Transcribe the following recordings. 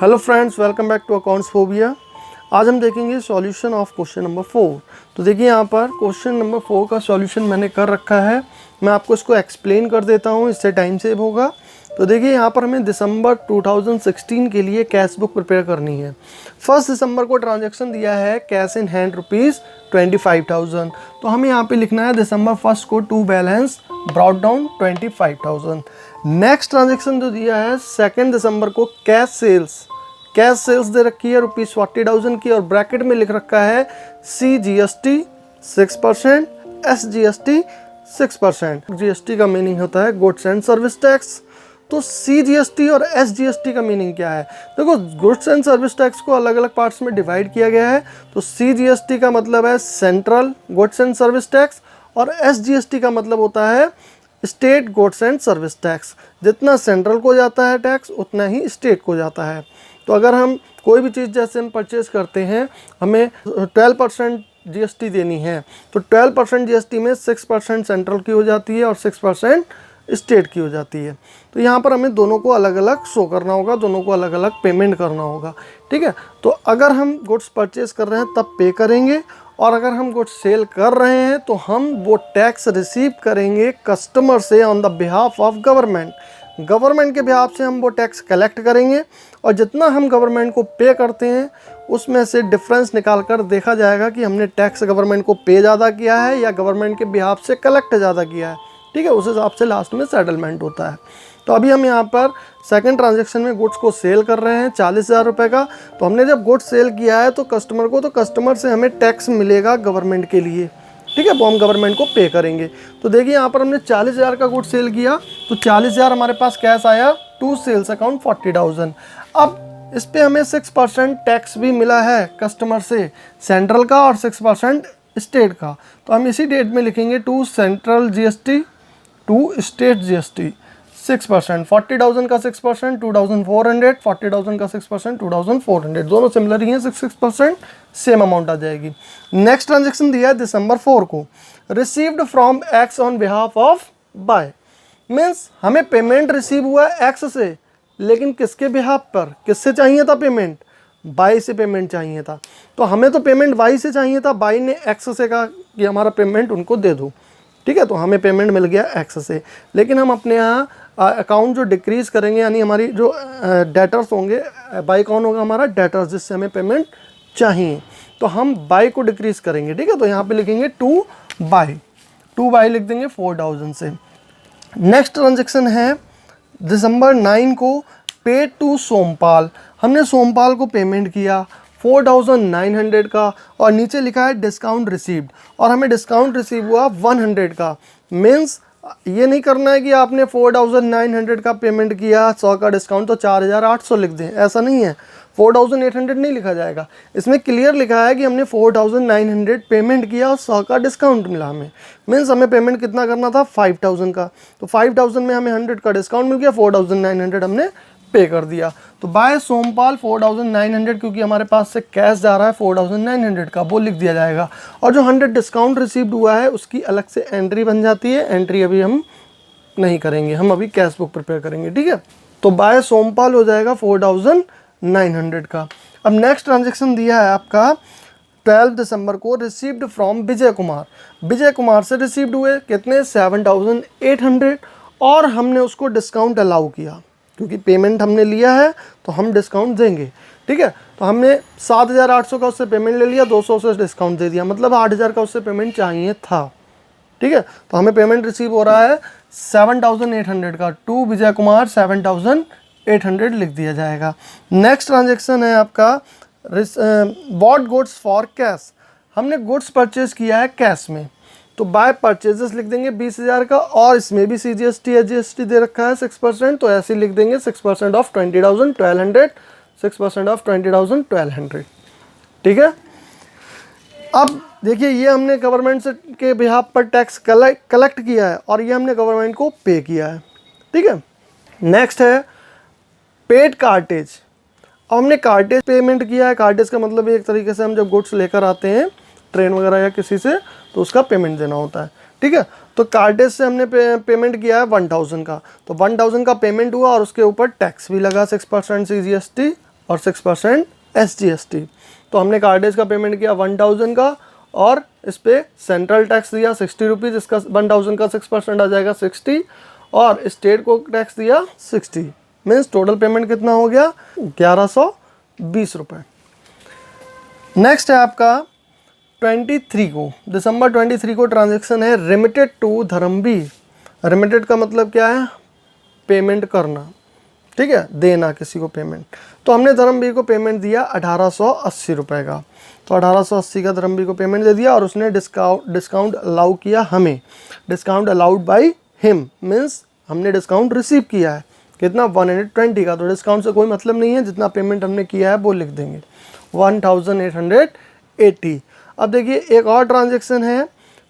Hello friends, welcome back to accounts phobia. आज हम देखेंगे सॉल्यूशन ऑफ क्वेश्चन नंबर 4। तो देखिए यहाँ पर क्वेश्चन नंबर 4 का सॉल्यूशन मैंने कर रखा है। मैं आपको इसको एक्सप्लेन कर देता हूँ, इससे टाइम सेव होगा। तो देखिए यहाँ पर हमें दिसंबर 2016 के लिए कैश बुक प्रिपेयर करनी है। 1 दिसंबर को ट्रांजैक्शन दिया है कैश इन हैंड ₹25,000। तो हमें यहाँ पे लिखना है दिसंबर 1 को to balance brought down 25,000। Next transaction जो दिया है 2 दिसंबर को कैश सेल्स दे रखी है ₹40,000 की, और ब्रैकेट में लिख रखा है CGST 6%, SGST 6%। GST का मीनिंग होता है गुड्स एंड सर्विस टैक्स। तो CGST और SGST का मीनिंग क्या है? देखो, गुड्स एंड सर्विस टैक्स को अलग अलग पार्ट्स में डिवाइड किया गया है। तो CGST का मतलब है central goods and service tax, और SGST का मतलब होता है state goods and service tax. जितना सेंट्रल को जाता है टैक्स, उतना ही स्टेट को जाता है। तो अगर हम कोई भी चीज़ जैसे हम परचेज़ करते हैं, हमें 12% GST देनी है, तो 12% GST में 6% सेंट्रल की हो जाती है और 6% स्टेट की हो जाती है। तो यहाँ पर हमें दोनों को अलग अलग शो करना होगा, दोनों को अलग अलग पेमेंट करना होगा। ठीक है, तो अगर हम गुड्स परचेज़ कर रहे हैं तब पे करेंगे, और अगर हम गुड्स सेल कर रहे हैं तो हम वो टैक्स रिसीव करेंगे कस्टमर से on the behalf of government के बिहाफ से हम वो टैक्स कलेक्ट करेंगे, और जितना हम गवर्नमेंट को पे करते हैं उसमें से डिफरेंस निकाल कर देखा जाएगा कि हमने टैक्स गवर्नमेंट को पे ज़्यादा किया है या गवर्नमेंट के बिहाफ से कलेक्ट ज़्यादा किया है। ठीक है, उस हिसाब से लास्ट में सेटलमेंट होता है। तो अभी हम यहाँ पर सेकंड ट्रांजैक्शन में गुड्स को सेल कर रहे हैं 40,000 रुपये का। तो हमने जब गुड्स सेल किया है तो कस्टमर से हमें टैक्स मिलेगा गवर्नमेंट के लिए। ठीक है, वो हम गवर्नमेंट को पे करेंगे। तो देखिए यहाँ पर हमने 40,000 का गुड्स सेल किया, तो 40,000 हमारे पास कैश आया टू सेल्स अकाउंट 40,000। अब इस पर हमें 6% टैक्स भी मिला है कस्टमर से, सेंट्रल का और 6% स्टेट का। तो हम इसी डेट में लिखेंगे to central GST to state GST 6%। 40,000 का 6% 2,400, 40,000 का 6% 2,400, दोनों सिमिलर ही हैं, 6% सेम अमाउंट आ जाएगी। नेक्स्ट ट्रांजेक्शन दिया है दिसंबर 4 को, received from X on behalf of by. Means हमें पेमेंट रिसीव हुआ है एक्स से, लेकिन किसके बिहाफ पर, किससे चाहिए था पेमेंट? बाई से पेमेंट चाहिए था। तो हमें तो पेमेंट वाई से चाहिए था, बाई ने एक्स से कहा कि हमारा पेमेंट उनको दे दो। ठीक है, तो हमें पेमेंट मिल गया एक्स से, लेकिन हम अपने यहाँ अकाउंट जो डिक्रीज़ करेंगे, यानी हमारी जो डेटर्स होंगे, बाई कौन होगा? हमारा डेटर्स, जिससे हमें पेमेंट चाहिए। तो हम बाई को डिक्रीज़ करेंगे। ठीक है, तो यहाँ पे लिखेंगे टू बाई लिख देंगे 4,000 से। नेक्स्ट ट्रांजेक्शन है दिसंबर 9 को, पेड टू सोमपाल। हमने सोमपाल को पेमेंट किया 4,900 का, और नीचे लिखा है डिस्काउंट रिसीव्ड, और हमें डिस्काउंट रिसीव हुआ 100 का। मीन्स ये नहीं करना है कि आपने 4,900 का पेमेंट किया, 100 का डिस्काउंट तो 4,800 लिख दें, ऐसा नहीं है। 4,800 नहीं लिखा जाएगा, इसमें क्लियर लिखा है कि हमने 4,900 पेमेंट किया और 100 का डिस्काउंट मिला हमें। मीन्स हमें पेमेंट कितना करना था? 5,000 का। तो 5,000 में हमें 100 का डिस्काउंट मिल गया, 4,900 हमने पे कर दिया। तो बाय सोमपाल 4,900, क्योंकि हमारे पास से कैश जा रहा है 4,900 का, वो लिख दिया जाएगा। और जो 100 डिस्काउंट रिसीव्ड हुआ है उसकी अलग से एंट्री बन जाती है। एंट्री अभी हम नहीं करेंगे, हम अभी कैश बुक प्रिपेयर करेंगे। ठीक है, तो बाय सोमपाल हो जाएगा 4,900 का। अब नेक्स्ट ट्रांजेक्शन दिया है आपका 12 दिसंबर को, रिसीव्ड फ्रॉम विजय कुमार से रिसीव्ड हुए कितने? 7,800, और हमने उसको डिस्काउंट अलाउ किया, क्योंकि पेमेंट हमने लिया है तो हम डिस्काउंट देंगे। ठीक है, तो हमने 7,800 का उससे पेमेंट ले लिया, 200 से डिस्काउंट दे दिया, मतलब 8,000 का उससे पेमेंट चाहिए था। ठीक है, तो हमें पेमेंट रिसीव हो रहा है 7,800 का, टू विजय कुमार 7,800 लिख दिया जाएगा। नेक्स्ट ट्रांजेक्शन है आपका बॉट गुड्स फॉर कैश। हमने गुड्स परचेज किया है कैश में, तो बाय परचेजेस लिख देंगे 20,000 का, और इसमें भी CGST या GST दे रखा है 6%, तो ऐसे लिख देंगे 6% ऑफ 20,000 1200, 6% ऑफ 20,000 1200। ठीक है, अब देखिए ये हमने गवर्नमेंट से के बिहाफ पर टैक्स कलेक्ट किया है, और ये हमने गवर्नमेंट को पे किया है। ठीक है, नेक्स्ट है पेड कार्टेज। अब हमने कार्टेज पेमेंट किया है। कार्टेज का मतलब एक तरीके से हम जब गुड्स लेकर आते हैं ट्रेन वगैरह या किसी से, तो उसका पेमेंट देना होता है। ठीक है, तो कार्टेज से हमने पेमेंट किया है 1,000 का, तो 1,000 का पेमेंट हुआ और उसके ऊपर टैक्स भी लगा 6% CGST और 6% SGST। तो हमने कार्डेज का पेमेंट किया 1000 का और इस पे सेंट्रल टैक्स दिया 60 रुपीज़, इसका 1000 का 6% आ जाएगा 60 और स्टेट को टैक्स दिया 60, मीन्स टोटल पेमेंट कितना हो गया 1120 रुपये। नेक्स्ट है आपका 23 को, दिसंबर 23 को ट्रांजैक्शन है रिमिटेड टू धर्मवीर। रिमिटेड का मतलब क्या है, पेमेंट करना, ठीक है, देना किसी को पेमेंट। तो हमने धर्मवीर को पेमेंट दिया 1880 रुपये का, तो 1880 का धर्मवीर को पेमेंट दे दिया और उसने डिस्काउंट अलाउ किया हमें, discount allowed by him, means हमने डिस्काउंट रिसीव किया है कितना 120 का। तो डिस्काउंट से कोई मतलब नहीं है, जितना पेमेंट हमने किया है वो लिख देंगे 1880। अब देखिए एक और ट्रांजेक्शन है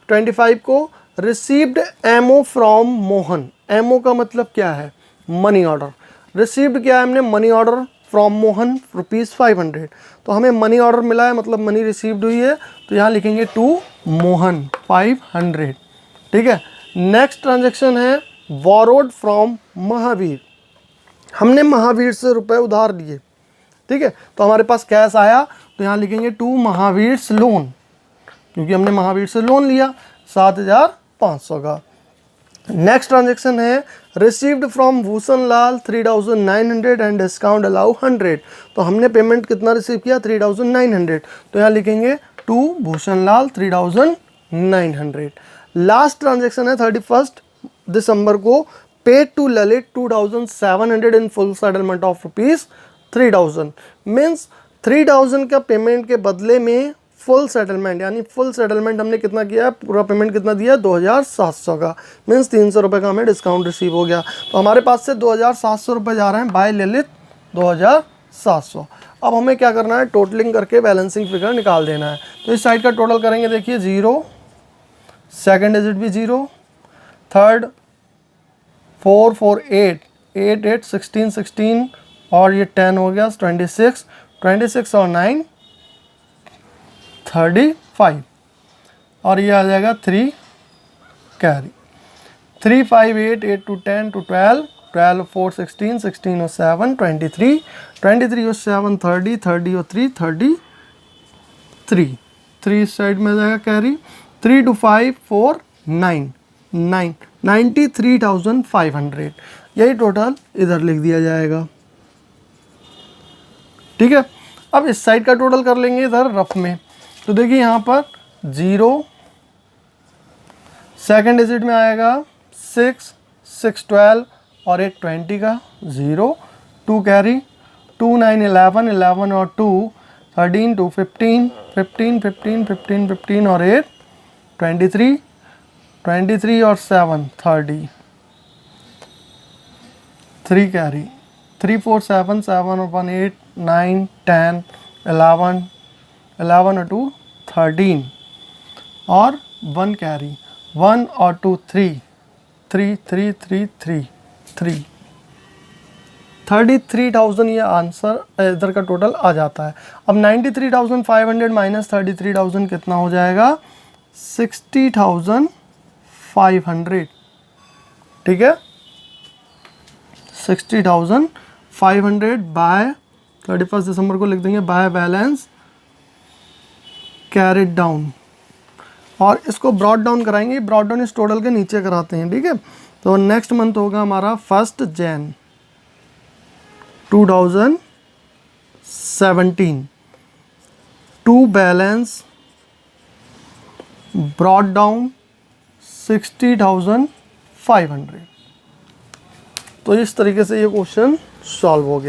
25 को, received MO from Mohan. MO का मतलब क्या है, मनी ऑर्डर। रिसीव्ड क्या है हमने, मनी ऑर्डर फ्रॉम मोहन ₹500। तो हमें मनी ऑर्डर मिला है मतलब मनी रिसीव्ड हुई है, तो यहाँ लिखेंगे टू मोहन 500, ठीक है। नेक्स्ट ट्रांजेक्शन है बोरोड फ्रॉम महावीर। हमने महावीर से रुपए उधार लिए, ठीक है, तो हमारे पास कैश आया, तो यहाँ लिखेंगे टू महावीर लोन, क्योंकि हमने महावीर से लोन लिया 7500 का। नेक्स्ट ट्रांजेक्शन है received from Bhushan Lal 3900 and discount allow 100। तो हमने पेमेंट कितना रिसीव किया 3900, तो यहाँ लिखेंगे to Bhushan Lal 3900। Last transaction है 31 दिसंबर को, paid to Lalit 2700 in full settlement of ₹3000। Means 3000 का पेमेंट के बदले में फुल सेटलमेंट, यानी फुल सेटलमेंट हमने कितना किया है, पूरा पेमेंट कितना दिया 2700 का, मीन्स 300 रुपये का हमें डिस्काउंट रिसीव हो गया। तो हमारे पास से 2700 रुपये जा रहे हैं बाय ललित 2700। अब हमें क्या करना है, टोटलिंग करके बैलेंसिंग फिगर निकाल देना है। तो इस साइड का टोटल करेंगे, देखिए 0, सेकेंड डिजिट भी 0, थर्ड 4 4 8 8 8 16 16 और ये 10 हो गया 26 26 और 9 35 और ये आ जाएगा 3 कैरी 3 5 8 8 to 10 to 12 12 4 16 16 और 7 23 23 और 7 30 30 और 3 33 3 इस साइड में आ जाएगा कैरी 3 to 5 4 9 9 93,500, यही टोटल इधर लिख दिया जाएगा, ठीक है। अब इस साइड का टोटल कर लेंगे इधर रफ में। तो देखिए यहाँ पर 0, सेकेंड डिजिट में आएगा 6 6 12 और 8 20 का 0 2 कैरी 2 9 11 11 और 2 13 2 15 15 15 15 15 और 8 23 23 और 7 30 3 कैरी 3 4 7 7 और 1 8 9 10 11 11 और 2 13 और 1 कैरी 1 और 2 3 3 3 3 3 3 33,000 ये आंसर इधर का टोटल आ जाता है। अब 93,500 माइनस 33,000 कितना हो जाएगा 60,500, ठीक है। 60,500 बाय 31 दिसंबर को लिख देंगे बाय बैलेंस कैरिड डाउन और इसको ब्रॉड डाउन कराएंगे, ब्रॉड डाउन इस टोटल के नीचे कराते हैं, ठीक है। तो नेक्स्ट मंथ होगा हमारा 1 जनवरी 2017 टू बैलेंस ब्रॉड डाउन 60,500। तो इस तरीके से ये क्वेश्चन सॉल्व हो गया।